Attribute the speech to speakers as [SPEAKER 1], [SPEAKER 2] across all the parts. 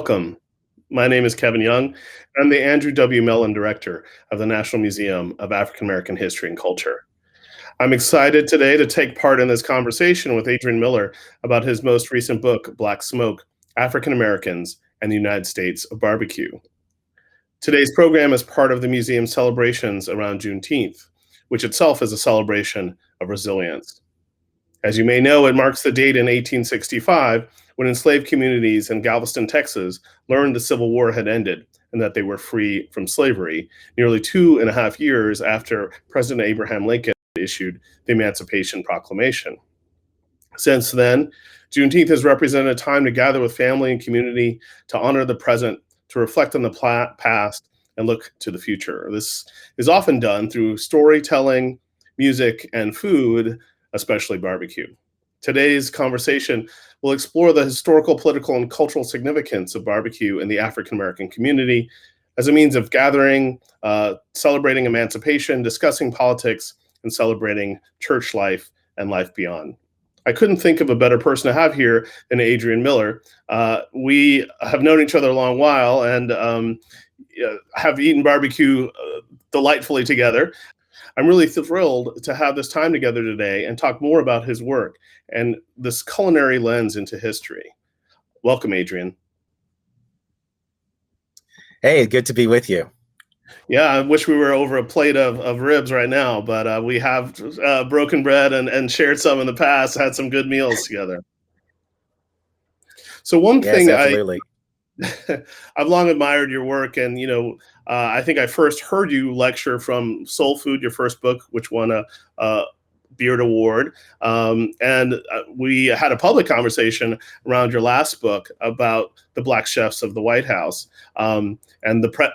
[SPEAKER 1] welcome. My name is Kevin Young. I'm the Andrew W. Mellon Director of the National Museum of African American History and Culture. I'm excited today to take part in this conversation with Adrian Miller about his most recent book, Black Smoke: African Americans and the United States of Barbecue. Today's program is part of the museum's celebrations around Juneteenth, which itself is a celebration of resilience. As you may know, it marks the date in 1865 when enslaved communities in Galveston, Texas, learned the Civil War had ended and that they were free from slavery, nearly 2.5 years after President Abraham Lincoln issued the Emancipation Proclamation. Since then, Juneteenth has represented a time to gather with family and community, to honor the present, to reflect on the past, and look to the future. This is often done through storytelling, music, and food, especially barbecue. Today's conversation will explore the historical, political, and cultural significance of barbecue in the African American community as a means of gathering, celebrating emancipation, discussing politics, and celebrating church life and life beyond. I couldn't think of a better person to have here than Adrian Miller. We have known each other a long while and have eaten barbecue delightfully together. I'm really thrilled to have this time together today and talk more about his work and this culinary lens into history. Welcome, Adrian.
[SPEAKER 2] Hey, good to be with you.
[SPEAKER 1] Yeah, I wish we were over a plate of ribs right now, but we have broken bread and shared some in the past, had some good meals together. So one
[SPEAKER 2] Yes,
[SPEAKER 1] thing
[SPEAKER 2] absolutely.
[SPEAKER 1] I've long admired your work, and I think I first heard you lecture from Soul Food, your first book, which won a Beard Award, and we had a public conversation around your last book about the Black chefs of the White House, and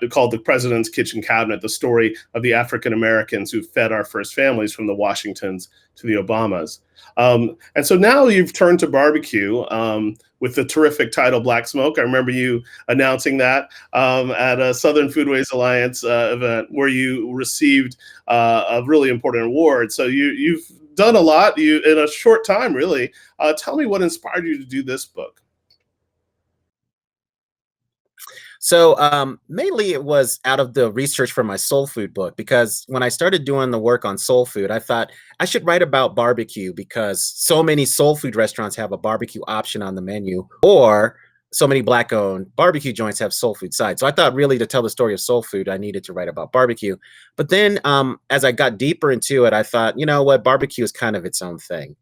[SPEAKER 1] called The President's Kitchen Cabinet: the story of the African Americans who fed our first families, from the Washingtons to the Obamas. And so now you've turned to barbecue with the terrific title Black Smoke. I remember you announcing that at a Southern Foodways Alliance event where you received a really important award. So you've done a lot in a short time, really. Tell me what inspired you to do this book.
[SPEAKER 2] So mainly it was out of the research for my soul food book, because when I started doing the work on soul food, I thought I should write about barbecue because so many soul food restaurants have a barbecue option on the menu, or so many Black-owned barbecue joints have soul food sides. So I thought really to tell the story of soul food, I needed to write about barbecue. But then as I got deeper into it, I thought, you know what, barbecue is kind of its own thing.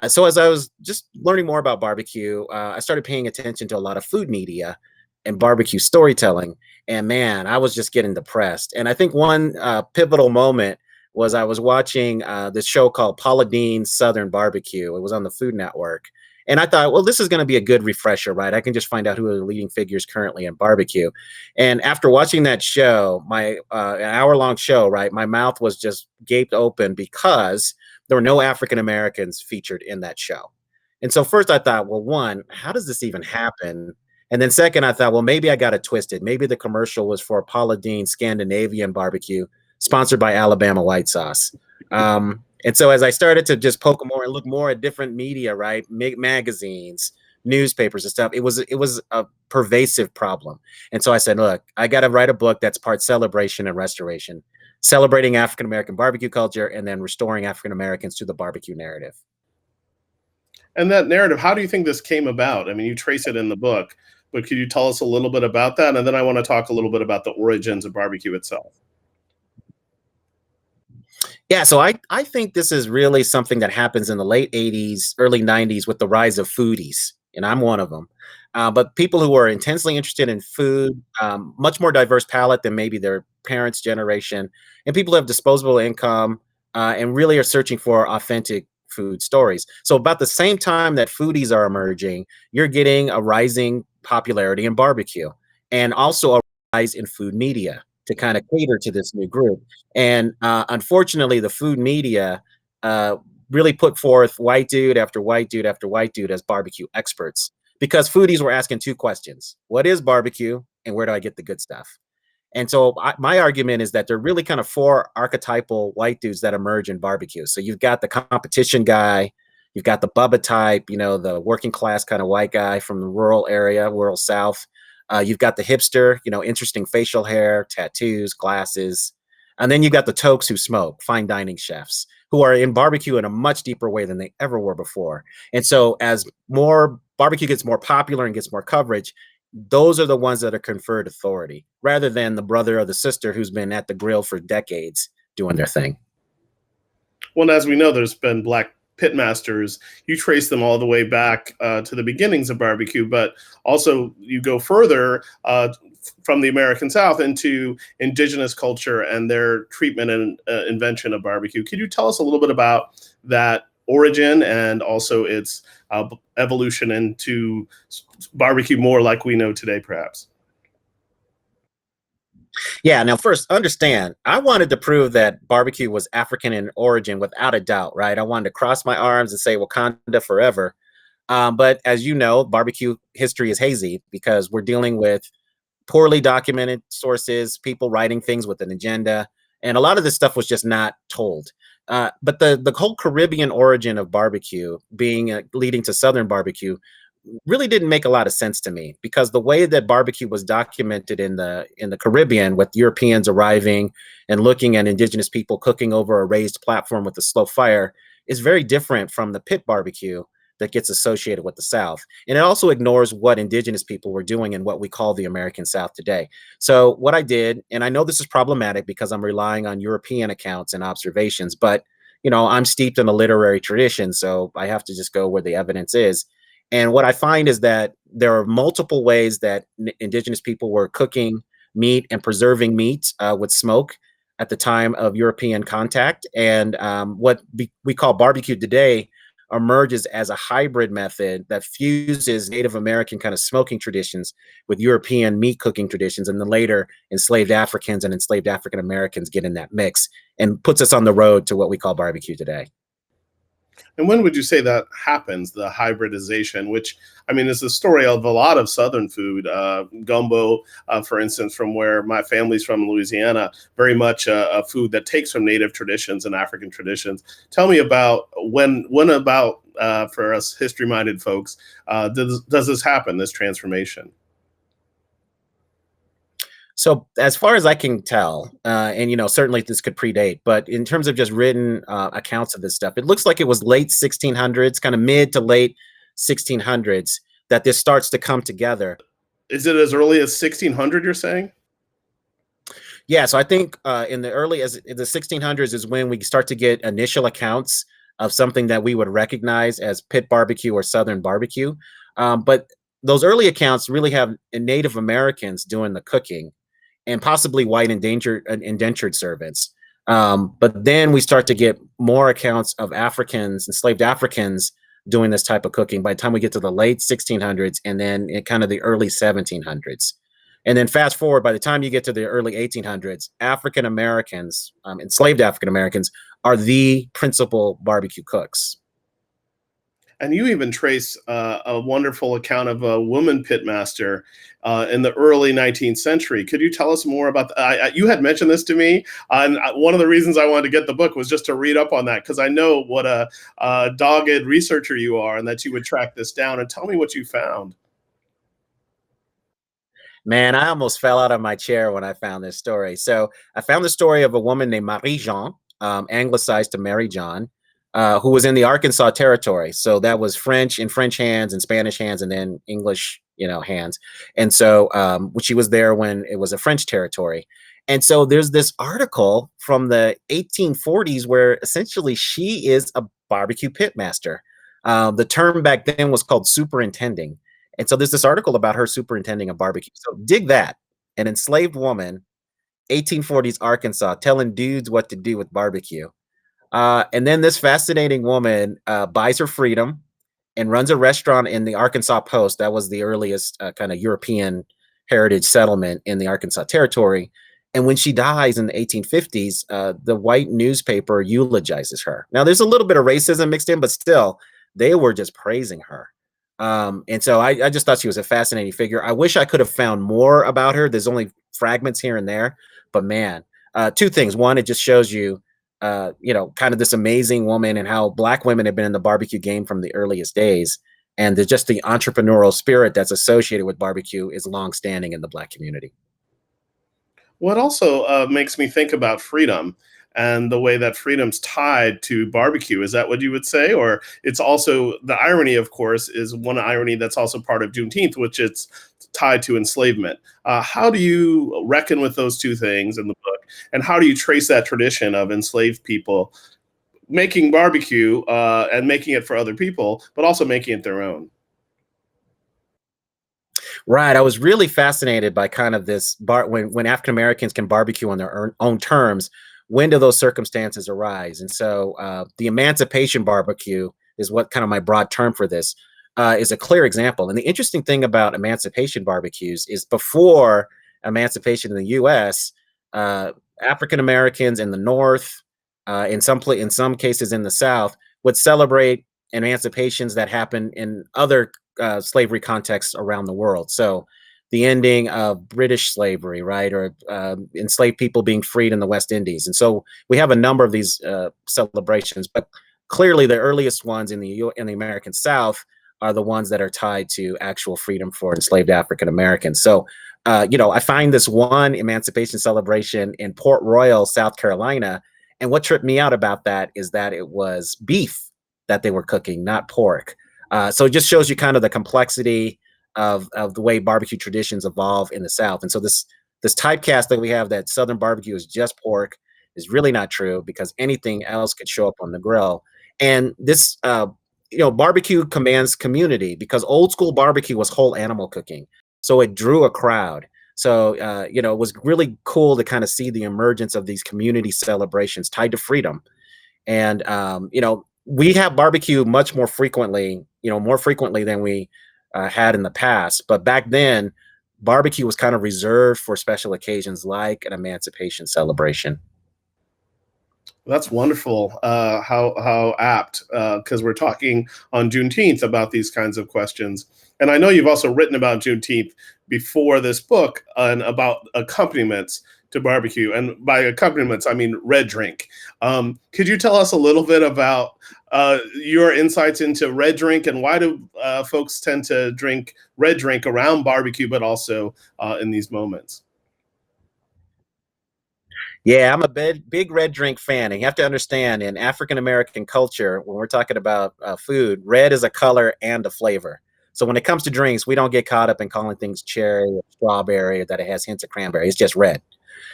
[SPEAKER 2] So as I was just learning more about barbecue, I started paying attention to a lot of food media and barbecue storytelling. And man, I was just getting depressed. And I think one pivotal moment was I was watching this show called Paula Deen's Southern Barbecue. It was on the Food Network. And I thought, well, this is going to be a good refresher, right? I can just find out who are the leading figures currently in barbecue. And after watching that show, my an hour-long show, right, my mouth was just gaped open because there were no African Americans featured in that show. And so first I thought, well, one, how does this even happen? And then second, I thought, well, maybe I got it twisted. Maybe the commercial was for Paula Deen's Scandinavian barbecue, sponsored by Alabama white sauce. And so as I started to just poke more and look more at different media, right, magazines, newspapers and stuff, it was a pervasive problem. And so I said, look, I got to write a book that's part celebration and restoration, celebrating African American barbecue culture and then restoring African Americans to the barbecue narrative.
[SPEAKER 1] And that narrative, how do you think this came about? I mean, you trace it in the book, but could you tell us a little bit about that? And then I want to talk a little bit about the origins of barbecue itself.
[SPEAKER 2] Yeah, so I think this is really something that happens in the late 80s, early 90s with the rise of foodies, and I'm one of them. But people who are intensely interested in food, much more diverse palate than maybe their parents' generation, and people who have disposable income and really are searching for authentic food stories. So about the same time that foodies are emerging, you're getting a rising popularity in barbecue and also a rise in food media to kind of cater to this new group. And unfortunately, the food media really put forth white dude after white dude after white dude as barbecue experts, because foodies were asking two questions: what is barbecue and where do I get the good stuff? And so my argument is that there are really kind of four archetypal white dudes that emerge in barbecue. So you've got the competition guy, you've got the Bubba type, you know, the working class kind of white guy from the rural area, rural South. You've got the hipster, interesting facial hair, tattoos, glasses. And then you've got the tokes who smoke, fine dining chefs, who are in barbecue in a much deeper way than they ever were before. And so as more barbecue gets more popular and gets more coverage, those are the ones that are conferred authority rather than the brother or the sister who's been at the grill for decades doing their thing.
[SPEAKER 1] Well, as we know, there's been black pitmasters. You trace them all the way back to the beginnings of barbecue, but also you go further from the American South into indigenous culture and their treatment and invention of barbecue. Could you tell us a little bit about that origin and also its evolution into barbecue more like we know today, perhaps?
[SPEAKER 2] Yeah, now first, understand, I wanted to prove that barbecue was African in origin without a doubt, right? I wanted to cross my arms and say Wakanda forever. But as you know, barbecue history is hazy because we're dealing with poorly documented sources, people writing things with an agenda, and a lot of this stuff was just not told. But the whole Caribbean origin of barbecue being leading to Southern barbecue really didn't make a lot of sense to me because the way that barbecue was documented in the Caribbean with Europeans arriving and looking at indigenous people cooking over a raised platform with a slow fire is very different from the pit barbecue that gets associated with the South. And it also ignores what indigenous people were doing in what we call the American South today. So what I did, and I know this is problematic because I'm relying on European accounts and observations, but I'm steeped in a literary tradition, so I have to just go where the evidence is. And what I find is that there are multiple ways that indigenous people were cooking meat and preserving meat with smoke at the time of European contact. And what we call barbecue today emerges as a hybrid method that fuses Native American kind of smoking traditions with European meat cooking traditions. And then later enslaved Africans and enslaved African Americans get in that mix and puts us on the road to what we call barbecue today.
[SPEAKER 1] And when would you say that happens, the hybridization, which, I mean, is the story of a lot of Southern food, gumbo, for instance, from where my family's from, Louisiana, very much a food that takes from Native traditions and African traditions. Tell me about when about, for us history-minded folks, does this happen, this transformation?
[SPEAKER 2] So as far as I can tell, and certainly this could predate, but in terms of just written accounts of this stuff, it looks like it was late 1600s, kind of mid to late 1600s, that this starts to come together.
[SPEAKER 1] Is it as early as 1600, you're saying?
[SPEAKER 2] Yeah, so I think in the 1600s is when we start to get initial accounts of something that we would recognize as pit barbecue or Southern barbecue. But those early accounts really have Native Americans doing the cooking and possibly white indentured servants. But then we start to get more accounts of Africans, enslaved Africans, doing this type of cooking by the time we get to the late 1600s and then in kind of the early 1700s. And then fast forward, by the time you get to the early 1800s, African Americans, enslaved African Americans, are the principal barbecue cooks.
[SPEAKER 1] And you even trace a wonderful account of a woman pitmaster in the early 19th century. Could you tell us more about you had mentioned this to me, and one of the reasons I wanted to get the book was just to read up on that because I know what a dogged researcher you are, and that you would track this down. And tell me what you found.
[SPEAKER 2] Man, I almost fell out of my chair when I found this story. So I found the story of a woman named Marie Jean, anglicized to Mary John, who was in the Arkansas Territory. So that was French in French hands and Spanish hands and then English, hands. And so she was there when it was a French territory. And so there's this article from the 1840s where essentially she is a barbecue pitmaster. The term back then was called superintending. And so there's this article about her superintending a barbecue. So dig that. An enslaved woman, 1840s Arkansas, telling dudes what to do with barbecue. And then this fascinating woman buys her freedom and runs a restaurant in the Arkansas Post. That was the earliest kind of European heritage settlement in the Arkansas Territory. And when she dies in the 1850s, the white newspaper eulogizes her. Now, there's a little bit of racism mixed in, but still, they were just praising her. And so I just thought she was a fascinating figure. I wish I could have found more about her. There's only fragments here and there. But man, two things. One, it just shows you, kind of this amazing woman and how Black women have been in the barbecue game from the earliest days. And just the entrepreneurial spirit that's associated with barbecue is longstanding in the Black community.
[SPEAKER 1] What also makes me think about freedom and the way that freedom's tied to barbecue. Is that what you would say? Or it's also the irony, of course, is one irony that's also part of Juneteenth, which it's tied to enslavement. How do you reckon with those two things in the book? And how do you trace that tradition of enslaved people making barbecue and making it for other people, but also making it their own?
[SPEAKER 2] Right. I was really fascinated by kind of this when African Americans can barbecue on their own terms. When do those circumstances arise? And so the emancipation barbecue is what kind of my broad term for this is a clear example. And the interesting thing about emancipation barbecues is before emancipation in the U.S., uh, African Americans in the North, in some cases in the South, would celebrate emancipations that happen in other slavery contexts around the world. So the ending of British slavery, right, or enslaved people being freed in the West Indies. And so we have a number of these celebrations, but clearly the earliest ones in the American South are the ones that are tied to actual freedom for enslaved African Americans. So, I find this one emancipation celebration in Port Royal, South Carolina, and what tripped me out about that is that it was beef that they were cooking, not pork. So it just shows you kind of the complexity of the way barbecue traditions evolve in the South. And so this typecast that we have that Southern barbecue is just pork is really not true because anything else could show up on the grill. And this, barbecue commands community because old school barbecue was whole animal cooking, so it drew a crowd. So it was really cool to kind of see the emergence of these community celebrations tied to freedom. And we have barbecue much more frequently, more frequently than we had in the past. But back then, barbecue was kind of reserved for special occasions like an emancipation celebration.
[SPEAKER 1] That's wonderful. How apt, because we're talking on Juneteenth about these kinds of questions. And I know you've also written about Juneteenth before this book and about accompaniments to barbecue. And by accompaniments, I mean red drink. Could you tell us a little bit about your insights into red drink and why do folks tend to drink red drink around barbecue, but also in these moments?
[SPEAKER 2] Yeah, I'm a big red drink fan. And you have to understand in African American culture, when we're talking about food, red is a color and a flavor. So when it comes to drinks, we don't get caught up in calling things cherry or strawberry or that it has hints of cranberry. It's just red.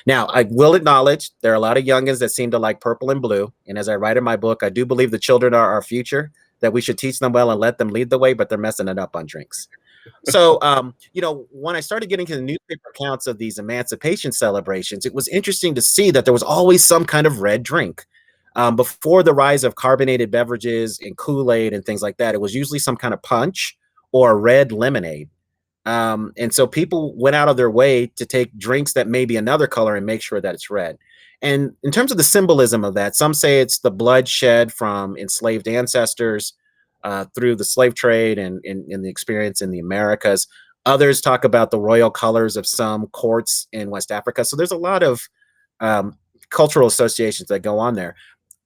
[SPEAKER 2] Now, I will acknowledge there are a lot of youngins that seem to like purple and blue. And as I write in my book, I do believe the children are our future, that we should teach them well and let them lead the way, but they're messing it up on drinks. So, when I started getting to the newspaper accounts of these emancipation celebrations, it was interesting to see that there was always some kind of red drink. Before the rise of carbonated beverages and Kool-Aid and things like that, it was usually some kind of punch or a red lemonade. And so people went out of their way to take drinks that may be another color and make sure that it's red. And in terms of the symbolism of that, some say it's the blood shed from enslaved ancestors through the slave trade and in the experience in the Americas. Others talk about the royal colors of some courts in West Africa. So there's a lot of um, cultural associations that go on there.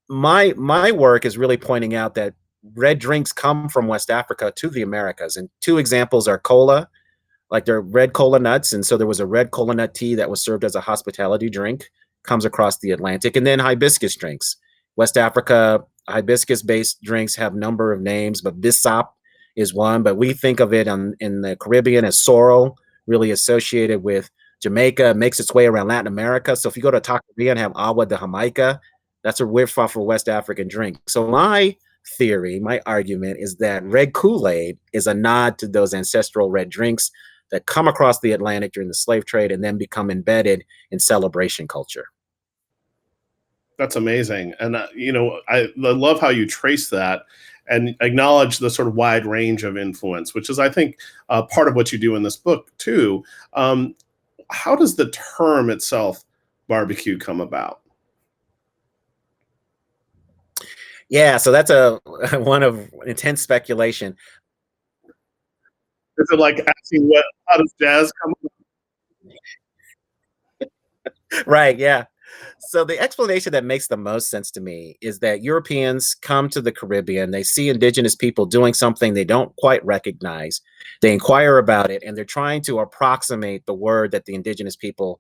[SPEAKER 2] My work is really pointing out that red drinks come from West Africa to the Americas, and two examples are cola, like they're red cola nuts, and so there was a red cola nut tea that was served as a hospitality drink, comes across the Atlantic, and then hibiscus drinks. West Africa hibiscus-based drinks have a number of names, but bissap is one. But we think of it in the Caribbean as sorrel, really associated with Jamaica, makes its way around Latin America. So if you go to Taqueria and have agua de Jamaica, that's a riff-off for West African drink. So my theory, my argument is that red Kool-Aid is a nod to those ancestral red drinks that come across the Atlantic during the slave trade and then become embedded in celebration culture.
[SPEAKER 1] That's amazing. And, I love how you trace that and acknowledge the sort of wide range of influence, which is, I think, part of what you do in this book, too. Um, how does the term itself, barbecue, come about?
[SPEAKER 2] Yeah, so that's a one of intense speculation.
[SPEAKER 1] Is it like asking how does jazz come?
[SPEAKER 2] Right, yeah. So the explanation that makes the most sense to me is that Europeans come to the Caribbean, they see indigenous people doing something they don't quite recognize. They inquire about it and they're trying to approximate the word that the indigenous people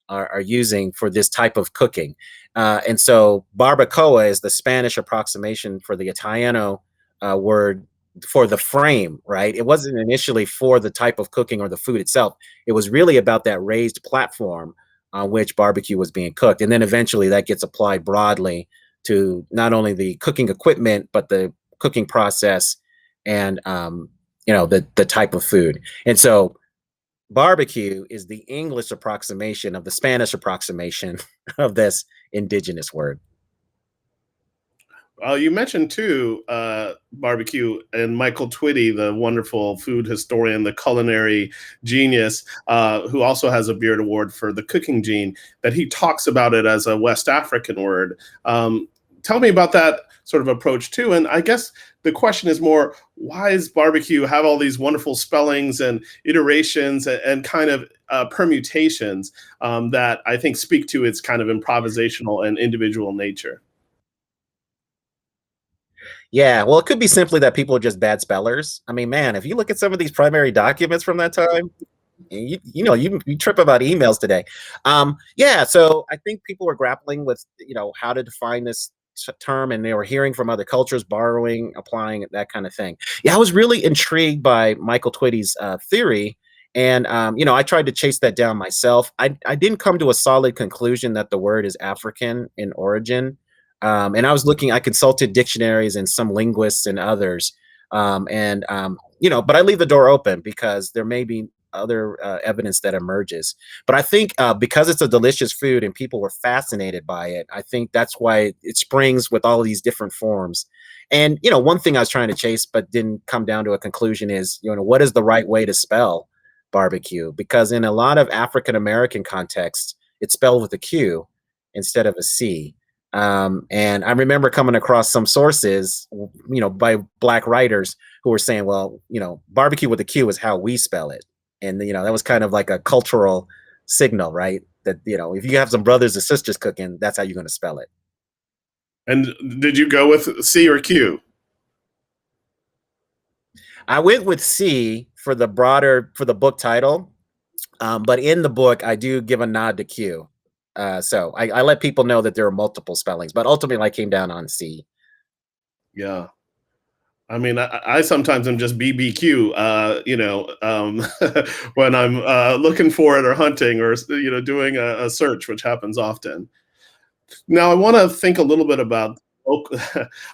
[SPEAKER 2] are using for this type of cooking. And so barbacoa is the Spanish approximation for the Italiano word for the frame, right? It wasn't initially for the type of cooking or the food itself. It was really about that raised platform on which barbecue was being cooked. And then eventually that gets applied broadly to not only the cooking equipment, but the cooking process and, the type of food. And so barbecue is the English approximation of the Spanish approximation of this indigenous word.
[SPEAKER 1] You mentioned too barbecue and Michael Twitty, the wonderful food historian, the culinary genius, who also has a Beard Award for the cooking gene. That he talks about it as a West African word. Tell me about that sort of approach too. And I guess the question is more: why does barbecue have all these wonderful spellings and iterations and kind of permutations that I think speak to its kind of improvisational and individual nature?
[SPEAKER 2] Yeah, well, it could be simply that people are just bad spellers. I mean, man, if you look at some of these primary documents from that time, you trip about emails today. Yeah, so I think people were grappling with how to define this term, and they were hearing from other cultures, borrowing, applying it, that kind of thing. Yeah, I was really intrigued by Michael Twitty's theory, and I tried to chase that down myself. I didn't come to a solid conclusion that the word is African in origin. And I consulted dictionaries and some linguists and others. But I leave the door open because there may be other evidence that emerges. But I think because it's a delicious food and people were fascinated by it, I think that's why it springs with all of these different forms. And, one thing I was trying to chase but didn't come down to a conclusion is, what is the right way to spell barbecue? Because in a lot of African American contexts, it's spelled with a Q instead of a C. And I remember coming across some sources, by Black writers who were saying, well, barbecue with a Q is how we spell it. And, that was kind of like a cultural signal, right? That, if you have some brothers or sisters cooking, that's how you're going to spell it.
[SPEAKER 1] And did you go with C or Q?
[SPEAKER 2] I went with C for the book title. But in the book, I do give a nod to Q. So I let people know that there are multiple spellings, but ultimately I came down on C.
[SPEAKER 1] Yeah. I mean, I sometimes am just BBQ, when I'm looking for it or hunting or, doing a search, which happens often. Now, I want to think a little bit about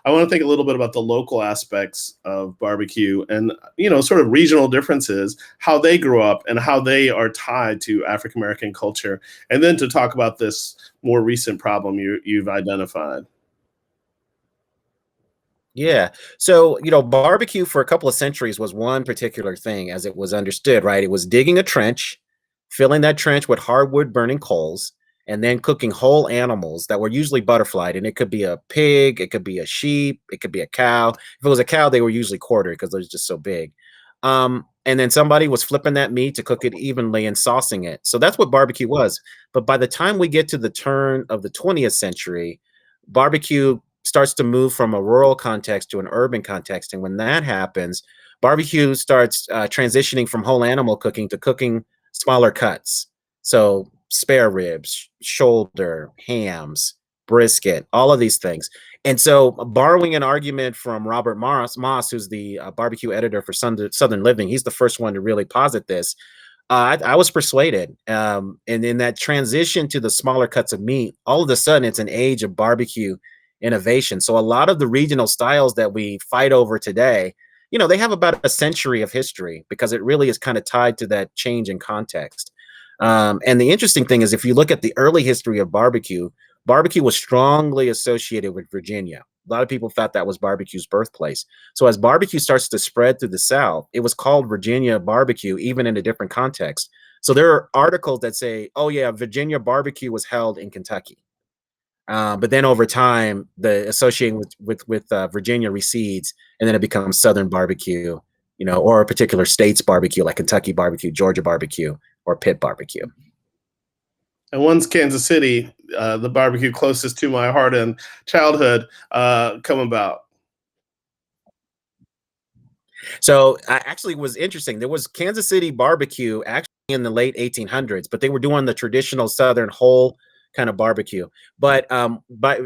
[SPEAKER 1] I want to think a little bit about the local aspects of barbecue and sort of regional differences, how they grew up and how they are tied to African American culture, and then to talk about this more recent problem you've identified.
[SPEAKER 2] Yeah. So, barbecue for a couple of centuries was one particular thing as it was understood, right? It was digging a trench, filling that trench with hardwood burning coals, and then cooking whole animals that were usually butterflied. And it could be a pig, it could be a sheep, it could be a cow. If it was a cow, they were usually quartered because they're just so big. And then somebody was flipping that meat to cook it evenly and saucing it. So that's what barbecue was. But by the time we get to the turn of the 20th century, barbecue starts to move from a rural context to an urban context. And when that happens, barbecue starts transitioning from whole animal cooking to cooking smaller cuts. So spare ribs, shoulder, hams, brisket, all of these things. And so, borrowing an argument from Robert Moss, who's the barbecue editor for Southern Living, he's the first one to really posit this. I was persuaded. And in that transition to the smaller cuts of meat, all of a sudden it's an age of barbecue innovation. So a lot of the regional styles that we fight over today, they have about a century of history because it really is kind of tied to that change in context. And the interesting thing is, if you look at the early history of barbecue, barbecue was strongly associated with Virginia. A lot of people thought that was barbecue's birthplace. So as barbecue starts to spread through the South, it was called Virginia barbecue, even in a different context. So there are articles that say, oh yeah, Virginia barbecue was held in Kentucky. But then over time, the association with Virginia recedes, and then it becomes Southern barbecue, or a particular state's barbecue, like Kentucky barbecue, Georgia barbecue, or Pitt barbecue.
[SPEAKER 1] And one's Kansas City, the barbecue closest to my heart and childhood, come about.
[SPEAKER 2] So I actually was interesting. There was Kansas City barbecue actually in the late 1800s, but they were doing the traditional Southern whole kind of barbecue. But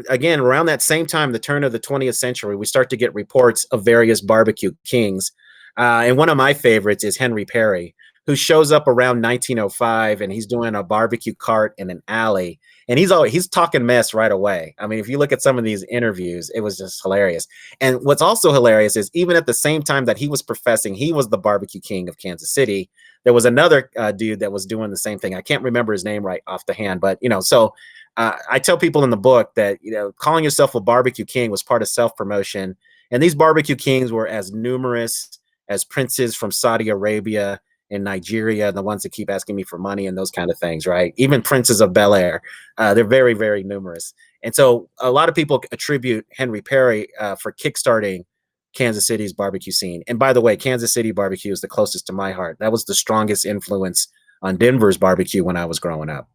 [SPEAKER 2] again, around that same time, the turn of the 20th century, we start to get reports of various barbecue kings. And one of my favorites is Henry Perry, who shows up around 1905, and he's doing a barbecue cart in an alley, and he's talking mess right away. I mean, if you look at some of these interviews, it was just hilarious. And what's also hilarious is even at the same time that he was professing he was the barbecue king of Kansas City, there was another dude that was doing the same thing. I can't remember his name right off the hand, but so I tell people in the book that calling yourself a barbecue king was part of self promotion, and these barbecue kings were as numerous as princes from Saudi Arabia and Nigeria, the ones that keep asking me for money and those kind of things, right? Even princes of Bel Air, they're very, very numerous. And so a lot of people attribute Henry Perry for kickstarting Kansas City's barbecue scene. And by the way, Kansas City barbecue is the closest to my heart. That was the strongest influence on Denver's barbecue when I was growing up.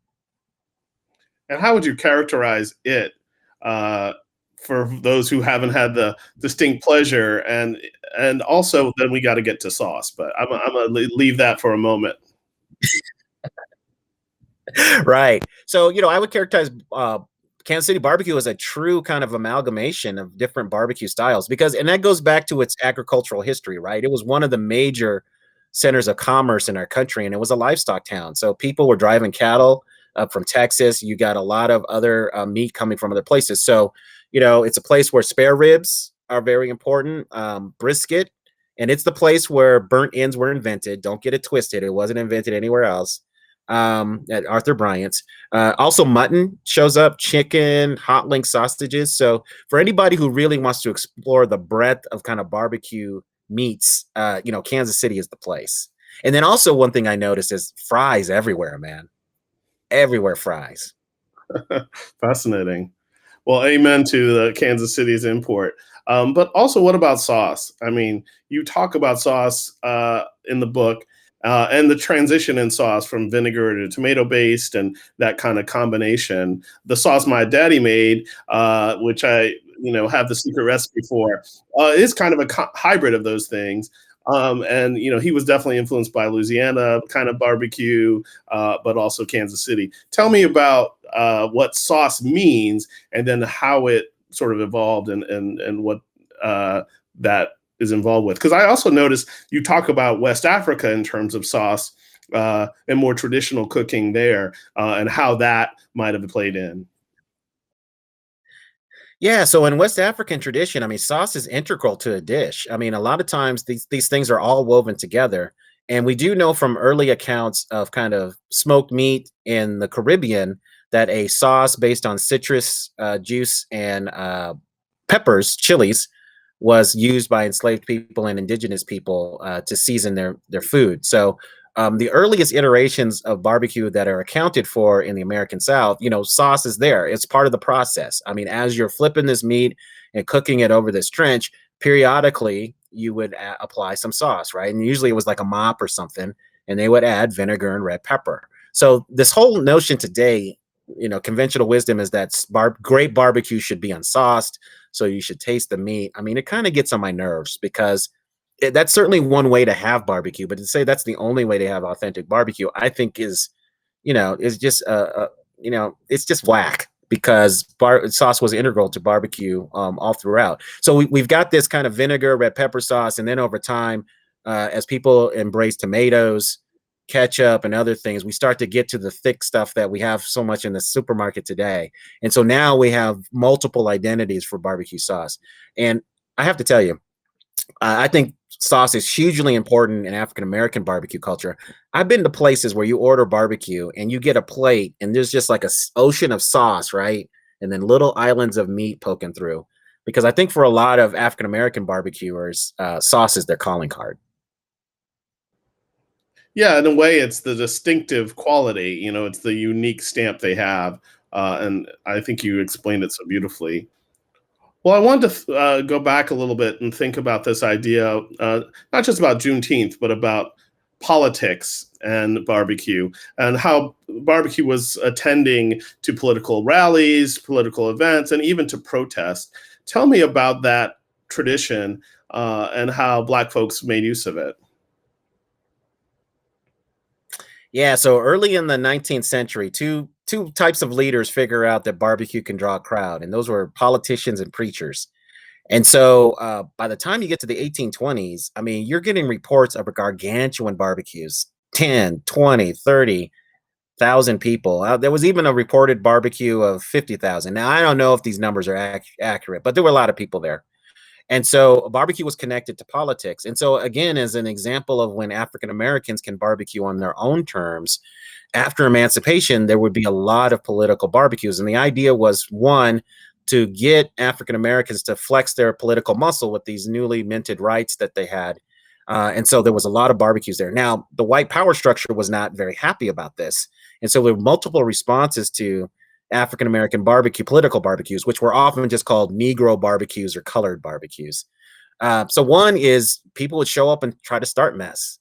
[SPEAKER 1] And how would you characterize it uh, for those who haven't had the distinct pleasure? And also, then we got to get to sauce, but I'm gonna leave that for a moment.
[SPEAKER 2] Right. So, I would characterize Kansas City barbecue as a true kind of amalgamation of different barbecue styles and that goes back to its agricultural history, right? It was one of the major centers of commerce in our country, and it was a livestock town. So people were driving cattle up from Texas. You got a lot of other meat coming from other places. So, it's a place where spare ribs are very important, brisket, and it's the place where burnt ends were invented. Don't get it twisted. It wasn't invented anywhere else at Arthur Bryant's. Also, mutton shows up, chicken, hot link sausages. So, for anybody who really wants to explore the breadth of kind of barbecue meats, Kansas City is the place. And then also, one thing I noticed is fries everywhere, man. Everywhere fries.
[SPEAKER 1] Fascinating. Well, amen to the Kansas City's import. But also, what about sauce? I mean, you talk about sauce in the book, and the transition in sauce from vinegar to tomato based and that kind of combination. The sauce my daddy made, which I have the secret recipe for, is kind of a hybrid of those things. And he was definitely influenced by Louisiana kind of barbecue, but also Kansas City. Tell me about what sauce means, and then how it sort of evolved, and what that is involved with. Because I also noticed you talk about West Africa in terms of sauce, and more traditional cooking there, and how that might have played in.
[SPEAKER 2] Yeah, so in West African tradition, I mean, sauce is integral to a dish. I mean, a lot of times these things are all woven together. And we do know from early accounts of kind of smoked meat in the Caribbean that a sauce based on citrus juice and peppers, chilies, was used by enslaved people and indigenous people to season their food. So the earliest iterations of barbecue that are accounted for in the American South, sauce is there. It's part of the process. I mean, as you're flipping this meat and cooking it over this trench, periodically you would apply some sauce, right? And usually it was like a mop or something, and they would add vinegar and red pepper. So this whole notion today, conventional wisdom is that great barbecue should be unsauced. So you should taste the meat. I mean, it kind of gets on my nerves because that's certainly one way to have barbecue, but to say that's the only way to have authentic barbecue, I think is just it's just whack because sauce was integral to barbecue all throughout. So we've got this kind of vinegar, red pepper sauce, and then over time, as people embrace tomatoes, ketchup, and other things, we start to get to the thick stuff that we have so much in the supermarket today. And so now we have multiple identities for barbecue sauce. And I have to tell you, I think sauce is hugely important in African American barbecue culture. I've been to places where you order barbecue and you get a plate and there's just like a ocean of sauce, right? And then little islands of meat poking through. Because I think for a lot of African American barbecuers, sauce is their calling card.
[SPEAKER 1] Yeah, in a way, it's the distinctive quality. It's the unique stamp they have, and I think you explained it so beautifully. Well, I wanted to go back a little bit and think about this idea, not just about Juneteenth, but about politics and barbecue, and how barbecue was attending to political rallies, political events, and even to protest. Tell me about that tradition and how Black folks made use of it.
[SPEAKER 2] Yeah, so early in the 19th century, two types of leaders figure out that barbecue can draw a crowd, and those were politicians and preachers. And so by the time you get to the 1820s, I mean, you're getting reports of gargantuan barbecues, 10, 20, 30,000 people. There was even a reported barbecue of 50,000. Now, I don't know if these numbers are accurate, but there were a lot of people there. And so barbecue was connected to politics. And so, again, as an example of when African Americans can barbecue on their own terms, after emancipation, there would be a lot of political barbecues. And the idea was, one, to get African Americans to flex their political muscle with these newly minted rights that they had. And so there was a lot of barbecues there. Now, the white power structure was not very happy about this. And so there were multiple responses to African American barbecue, political barbecues, which were often just called Negro barbecues or colored barbecues. So one is people would show up and try to start mess.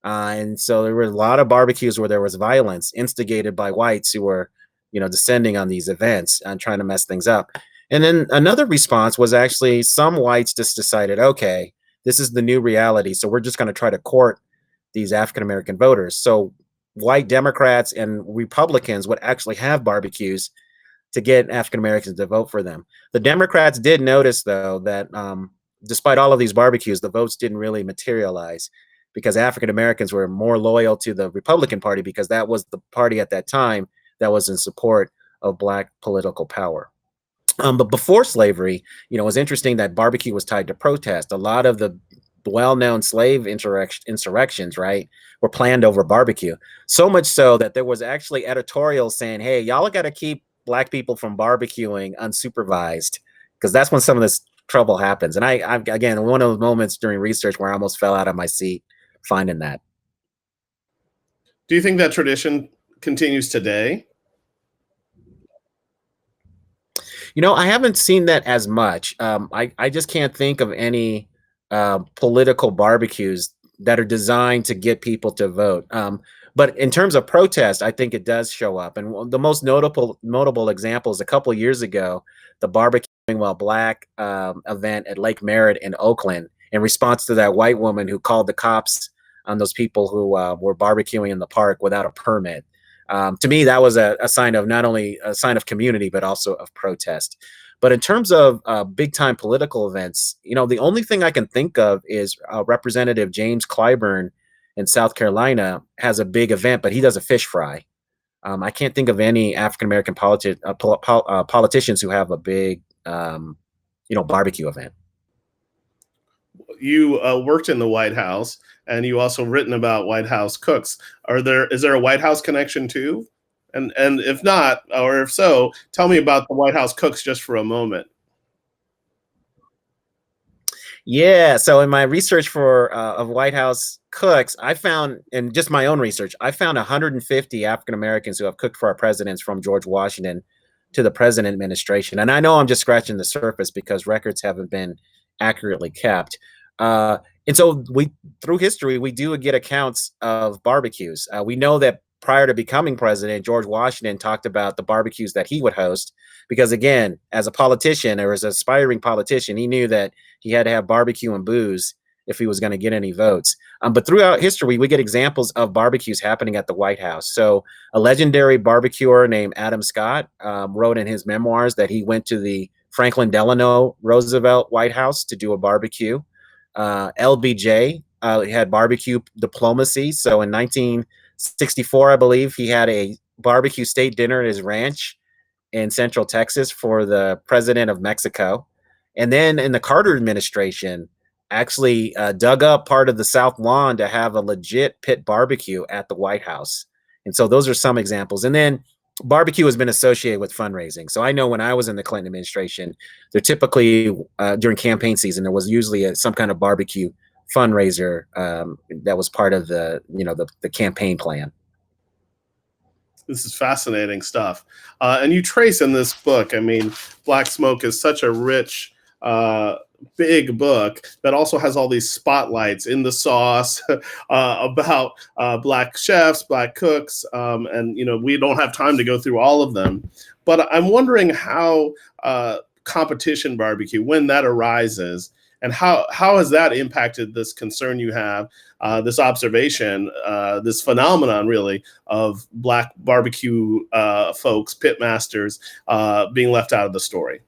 [SPEAKER 2] And so there were a lot of barbecues where there was violence instigated by whites who were, descending on these events and trying to mess things up. And then another response was actually some whites just decided, okay, this is the new reality. So we're just going to try to court these African American voters. So white Democrats and Republicans would actually have barbecues to get African Americans to vote for them. The Democrats did notice, though, that despite all of these barbecues, the votes didn't really materialize because African Americans were more loyal to the Republican Party because that was the party at that time that was in support of Black political power. But before slavery, it was interesting that barbecue was tied to protest. A lot of the well-known slave insurrections, right, were planned over barbecue. So much so that there was actually editorials saying, hey, y'all got to keep Black people from barbecuing unsupervised, because that's when some of this trouble happens. And I again, one of those moments during research where I almost fell out of my seat finding that.
[SPEAKER 1] Do you think that tradition continues today?
[SPEAKER 2] I haven't seen that as much. I just can't think of any political barbecues that are designed to get people to vote. But in terms of protest, I think it does show up. And the most notable examples a couple of years ago, the barbecuing while Black event at Lake Merritt in Oakland, in response to that white woman who called the cops on those people who were barbecuing in the park without a permit. To me, that was a sign of not only a sign of community, but also of protest. But in terms of big time political events, the only thing I can think of is Representative James Clyburn in South Carolina has a big event, but he does a fish fry. I can't think of any African American politicians who have a big, barbecue event.
[SPEAKER 1] You worked in the White House, and you also written about White House cooks. Is there a White House connection too? And if not, or if so, tell me about the White House cooks just for a moment.
[SPEAKER 2] Yeah, so in my research for of White House cooks, I found, in just my own research, I found 150 African Americans who have cooked for our presidents from George Washington to the present administration. And I know I'm just scratching the surface because records haven't been accurately kept. And so through history, we do get accounts of barbecues. We know that prior to becoming president, George Washington talked about the barbecues that he would host, because again, as a politician or as an aspiring politician, he knew that he had to have barbecue and booze if he was going to get any votes. But throughout history, we get examples of barbecues happening at the White House. So a legendary barbecuer named Adam Scott wrote in his memoirs that he went to the Franklin Delano Roosevelt White House to do a barbecue. LBJ had barbecue diplomacy. So in 1964, I believe, he had a barbecue state dinner at his ranch in Central Texas for the president of Mexico. And then in the Carter administration, actually dug up part of the South Lawn to have a legit pit barbecue at the White House. And so those are some examples. And then barbecue has been associated with fundraising. So I know when I was in the Clinton administration, there typically during campaign season, there was usually some kind of barbecue fundraiser that was part of the campaign plan.
[SPEAKER 1] This is fascinating stuff. And you trace in this book, I mean, Black Smoke is such a rich big book that also has all these spotlights in the sauce about black chefs, black cooks, and we don't have time to go through all of them. But I'm wondering how competition barbecue, when that arises, and how has that impacted this concern you have, this observation, this phenomenon really of black barbecue folks, pit masters, being left out of the story?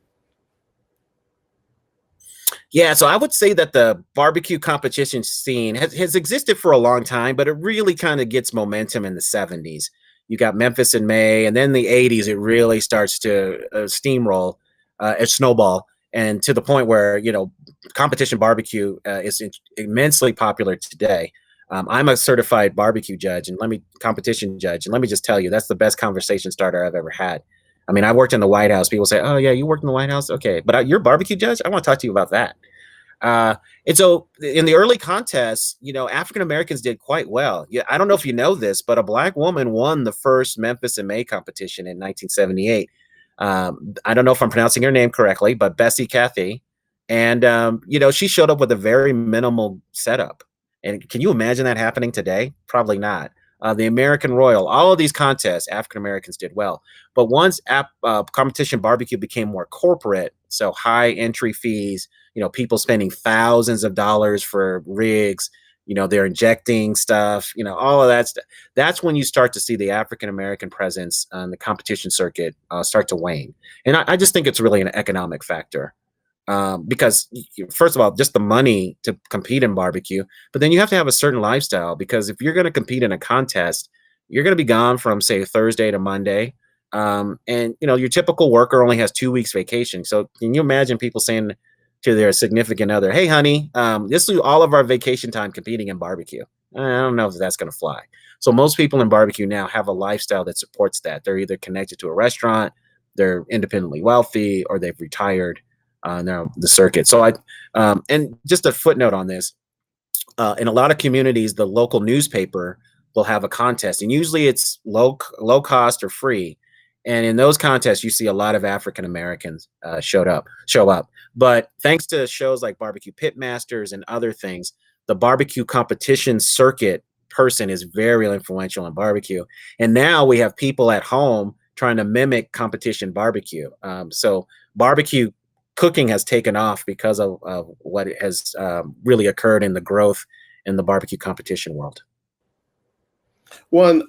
[SPEAKER 2] Yeah, so I would say that the barbecue competition scene has existed for a long time, but it really kind of gets momentum in the 70s. You got Memphis in May, and then the 80s, it really starts to steamroll, snowball, and to the point where, competition barbecue is immensely popular today. I'm a certified barbecue judge and competition judge. And let me just tell you, that's the best conversation starter I've ever had. I mean, I worked in the White House. People say, "Oh yeah, you worked in the White House? Okay, but you're a barbecue judge. I want to talk to you about that." And so, in the early contests, African Americans did quite well. Yeah, I don't know if you know this, but a black woman won the first Memphis in May competition in 1978. I don't know if I'm pronouncing her name correctly, but Bessie Cathy, and she showed up with a very minimal setup. And can you imagine that happening today? Probably not. The American Royal, all of these contests, African Americans did well. But once competition barbecue became more corporate, so high entry fees, people spending thousands of dollars for rigs, they're injecting stuff, all of that stuff. That's when you start to see the African American presence on the competition circuit start to wane. And I just think it's really an economic factor. Because first of all, just the money to compete in barbecue, but then you have to have a certain lifestyle, because if you're going to compete in a contest, you're going to be gone from, say, Thursday to Monday. And your typical worker only has 2 weeks vacation. So can you imagine people saying to their significant other, "Hey honey, this is all of our vacation time competing in barbecue"? I don't know if that's going to fly. So most people in barbecue now have a lifestyle that supports that. They're either connected to a restaurant, they're independently wealthy, or they've retired now the circuit. So and just a footnote on this, in a lot of communities, the local newspaper will have a contest, and usually it's low cost or free. And in those contests, you see a lot of African Americans show up. But thanks to shows like Barbecue Pitmasters and other things, the barbecue competition circuit person is very influential in barbecue. And now we have people at home trying to mimic competition barbecue. So barbecue cooking has taken off because of what has really occurred in the growth in the barbecue competition world.
[SPEAKER 1] One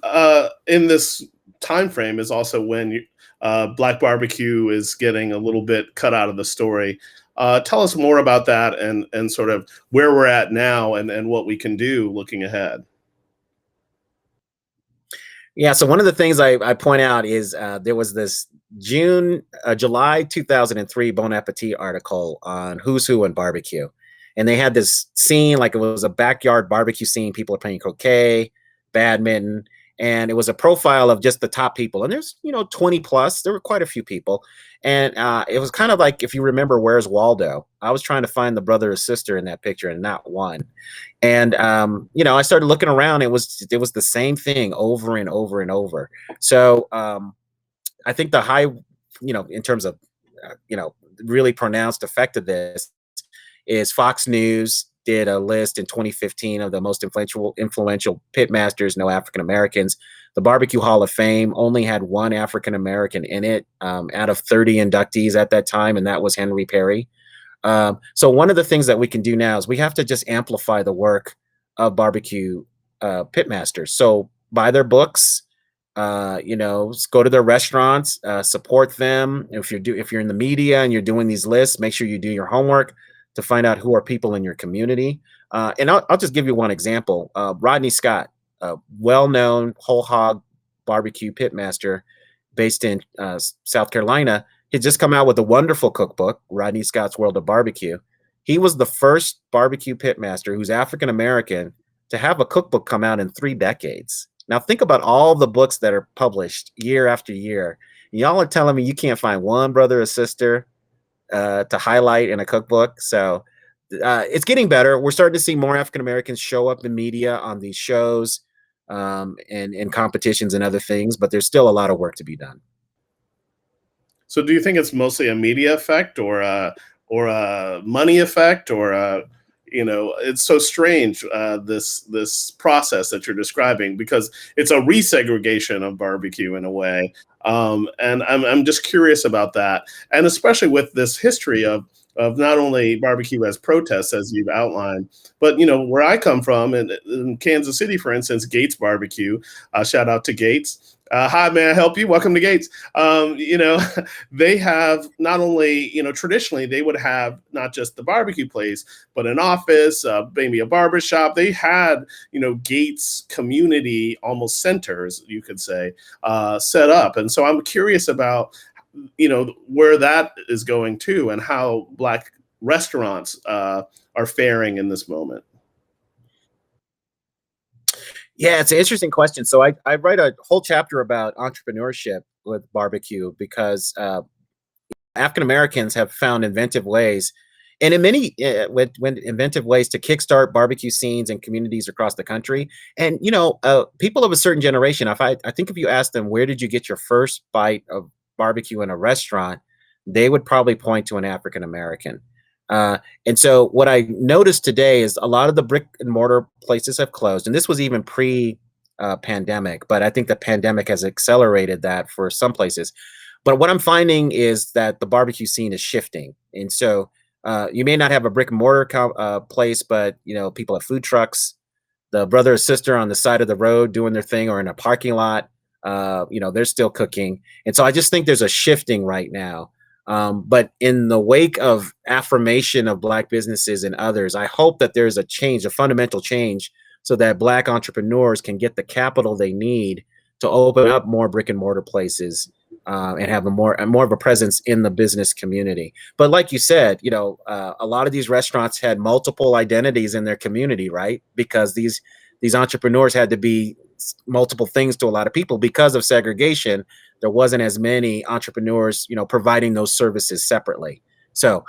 [SPEAKER 1] in this time frame is also when black barbecue is getting a little bit cut out of the story. Tell us more about that, and sort of where we're at now, and what we can do looking ahead.
[SPEAKER 2] Yeah, so one of the things I point out is there was this July 2003 Bon Appetit article on who's who in barbecue. And they had this scene like it was a backyard barbecue scene. People are playing croquet, badminton, and it was a profile of just the top people. And there's, 20 plus, there were quite a few people. And it was kind of like, if you remember, Where's Waldo? I was trying to find the brother or sister in that picture and not one. And, I started looking around. It was the same thing over and over and over. So I think the high, in terms of, really pronounced effect of this is Fox News did a list in 2015 of the most influential pit masters, no African Americans. The Barbecue Hall of Fame only had one African American in it out of 30 inductees at that time, and that was Henry Perry. So one of the things that we can do now is we have to just amplify the work of barbecue pit masters. So buy their books, go to their restaurants, support them. If you're in the media and you're doing these lists, make sure you do your homework to find out who are people in your community. And I'll just give you one example. Rodney Scott, a well-known whole hog barbecue pitmaster based in South Carolina, he'd just come out with a wonderful cookbook, Rodney Scott's World of Barbecue. He was the first barbecue pitmaster who's African American to have a cookbook come out in 3 decades. Now think about all the books that are published year after year. Y'all are telling me you can't find one brother or sister to highlight in a cookbook. So it's getting better. We're starting to see more African Americans show up in media on these shows and in competitions and other things, but there's still a lot of work to be done.
[SPEAKER 1] So do you think it's mostly a media effect, or a money effect, or a, it's so strange, this process that you're describing, because it's a resegregation of barbecue in a way. And I'm just curious about that, and especially with this history of not only barbecue as protests, as you've outlined, but where I come from, in Kansas City, for instance, Gates Barbecue. Shout out to Gates. Hi, may I help you? Welcome to Gates. They have not only, traditionally they would have not just the barbecue place, but an office, maybe a barber shop. They had, Gates community almost centers, you could say, set up. And so I'm curious about, where that is going to, and how Black restaurants are faring in this moment.
[SPEAKER 2] Yeah, it's an interesting question. So I write a whole chapter about entrepreneurship with barbecue because African Americans have found inventive ways, and in many when inventive ways to kickstart barbecue scenes and communities across the country. And people of a certain generation, I think if you ask them where did you get your first bite of barbecue in a restaurant, they would probably point to an African American. And so what I noticed today is a lot of the brick and mortar places have closed, and this was even pre pandemic, but I think the pandemic has accelerated that for some places. But what I'm finding is that the barbecue scene is shifting, and so you may not have a brick and mortar place, but people have food trucks, the brother or sister on the side of the road doing their thing, or in a parking lot. They're still cooking, and so I just think there's a shifting right now. But in the wake of affirmation of Black businesses and others, I hope that there's a change, a fundamental change, so that Black entrepreneurs can get the capital they need to open up more brick and mortar places and have a more of a presence in the business community. But like you said, a lot of these restaurants had multiple identities in their community, right? Because these entrepreneurs had to be multiple things to a lot of people because of segregation. There wasn't as many entrepreneurs, providing those services separately. So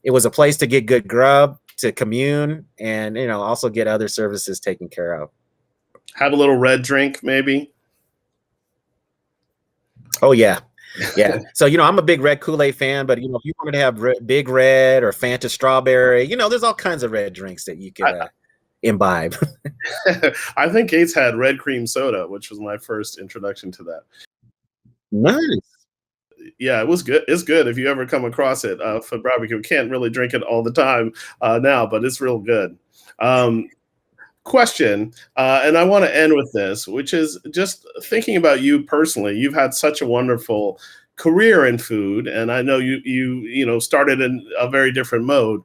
[SPEAKER 2] it was a place to get good grub, to commune, and also get other services taken care of.
[SPEAKER 1] Have a little red drink, maybe.
[SPEAKER 2] Oh yeah, yeah. So I'm a big red Kool-Aid fan, but if you want to have Big Red or Fanta Strawberry, there's all kinds of red drinks that you could imbibe.
[SPEAKER 1] I think Gates had red cream soda, which was my first introduction to that.
[SPEAKER 2] Nice.
[SPEAKER 1] Yeah, it was good. It's good if you ever come across it for barbecue. Can't really drink it all the time now, but it's real good. Question, and I want to end with this, which is just thinking about you personally. You've had such a wonderful career in food, and I know you started in a very different mode.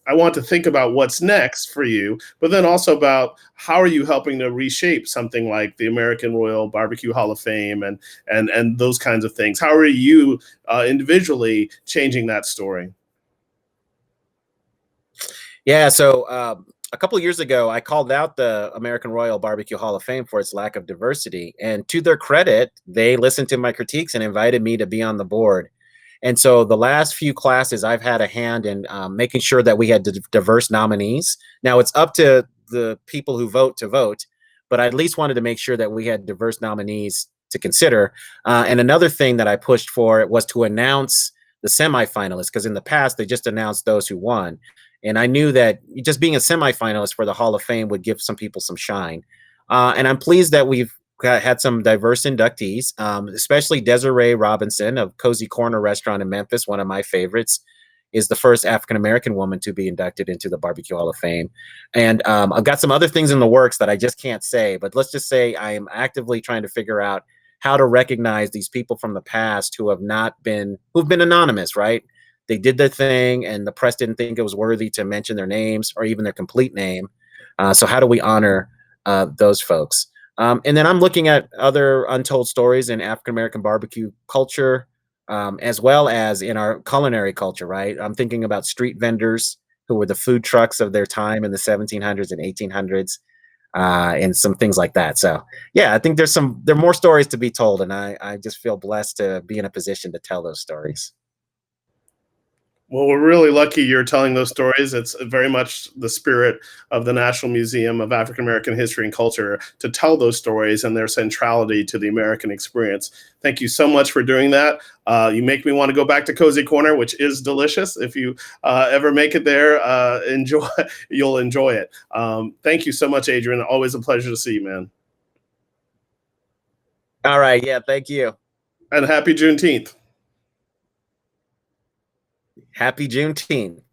[SPEAKER 1] I want to think about what's next for you, but then also about how are you helping to reshape something like the American Royal Barbecue Hall of Fame and those kinds of things. How are you individually changing that story?
[SPEAKER 2] Yeah, so a couple of years ago, I called out the American Royal Barbecue Hall of Fame for its lack of diversity, and to their credit, they listened to my critiques and invited me to be on the board. And so the last few classes, I've had a hand in making sure that we had diverse nominees. Now it's up to the people who vote to vote, but I at least wanted to make sure that we had diverse nominees to consider. And another thing that I pushed for was to announce the semifinalists, because in the past they just announced those who won. And I knew that just being a semifinalist for the Hall of Fame would give some people some shine. And I'm pleased that we've had some diverse inductees, especially Desiree Robinson of Cozy Corner Restaurant in Memphis, one of my favorites, is the first African-American woman to be inducted into the Barbecue Hall of Fame. And I've got some other things in the works that I just can't say, but let's just say I am actively trying to figure out how to recognize these people from the past who've been anonymous, right? They did their thing and the press didn't think it was worthy to mention their names or even their complete name. So how do we honor those folks? And then I'm looking at other untold stories in African-American barbecue culture, as well as in our culinary culture, right? I'm thinking about street vendors who were the food trucks of their time in the 1700s and 1800s, and some things like that. So yeah, I think there are more stories to be told, and I just feel blessed to be in a position to tell those stories.
[SPEAKER 1] Well, we're really lucky you're telling those stories. It's very much the spirit of the National Museum of African American History and Culture to tell those stories and their centrality to the American experience. Thank you so much for doing that. You make me want to go back to Cozy Corner, which is delicious. If you ever make it there, enjoy. You'll enjoy it. Thank you so much, Adrian. Always a pleasure to see you, man.
[SPEAKER 2] All right. Yeah. Thank you.
[SPEAKER 1] And happy Juneteenth.
[SPEAKER 2] Happy Juneteenth.